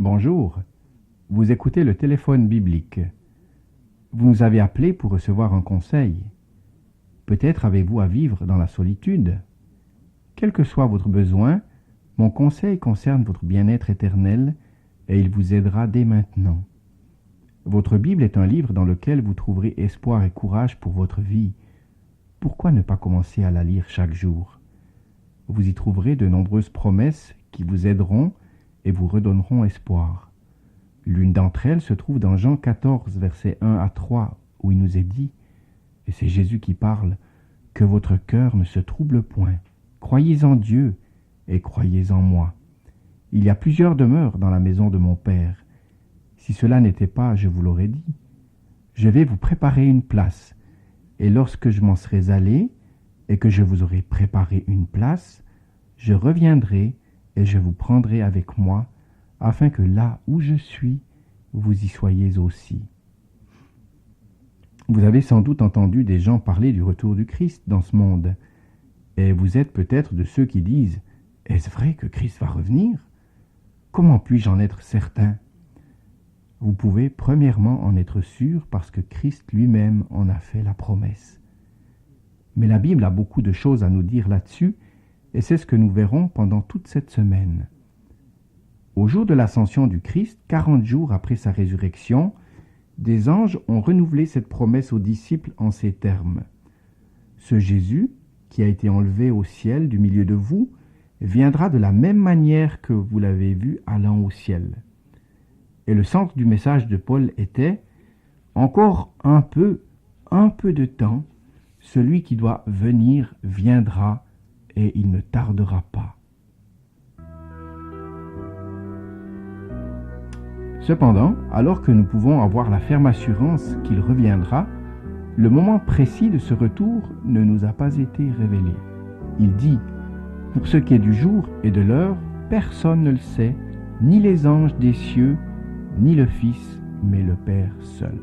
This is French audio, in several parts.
Bonjour, vous écoutez le téléphone biblique. Vous nous avez appelé pour recevoir un conseil. Peut-être avez-vous à vivre dans la solitude. Quel que soit votre besoin, mon conseil concerne votre bien-être éternel et il vous aidera dès maintenant. Votre Bible est un livre dans lequel vous trouverez espoir et courage pour votre vie. Pourquoi ne pas commencer à la lire chaque jour? Vous y trouverez de nombreuses promesses qui vous aideront et vous redonneront espoir. L'une d'entre elles se trouve dans Jean 14, versets 1 à 3, où il nous est dit, et c'est Jésus qui parle, « Que votre cœur ne se trouble point. Croyez en Dieu et croyez en moi. Il y a plusieurs demeures dans la maison de mon Père. Si cela n'était pas, je vous l'aurais dit. Je vais vous préparer une place, et lorsque je m'en serai allé, et que je vous aurai préparé une place, je reviendrai et je vous prendrai avec moi, afin que là où je suis, vous y soyez aussi. » Vous avez sans doute entendu des gens parler du retour du Christ dans ce monde, et vous êtes peut-être de ceux qui disent « Est-ce vrai que Christ va revenir? Comment puis-je en être certain ?» Vous pouvez premièrement en être sûr parce que Christ lui-même en a fait la promesse. Mais la Bible a beaucoup de choses à nous dire là-dessus, et c'est ce que nous verrons pendant toute cette semaine. Au jour de l'ascension du Christ, 40 jours après sa résurrection, des anges ont renouvelé cette promesse aux disciples en ces termes. « Ce Jésus, qui a été enlevé au ciel du milieu de vous, viendra de la même manière que vous l'avez vu allant au ciel. » Et le centre du message de Paul était « Encore un peu de temps, celui qui doit venir viendra et il ne tardera pas. » Cependant, alors que nous pouvons avoir la ferme assurance qu'il reviendra, le moment précis de ce retour ne nous a pas été révélé. Il dit « Pour ce qui est du jour et de l'heure, personne ne le sait, ni les anges des cieux, ni le Fils, mais le Père seul. »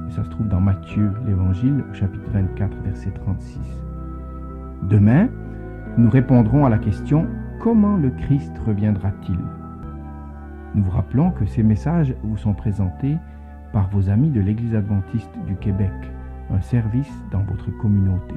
Et ça se trouve dans Matthieu, l'Évangile, au chapitre 24, verset 36. Demain, nous répondrons à la question « Comment le Christ reviendra-t-il » Nous vous rappelons que ces messages vous sont présentés par vos amis de l'Église adventiste du Québec, un service dans votre communauté.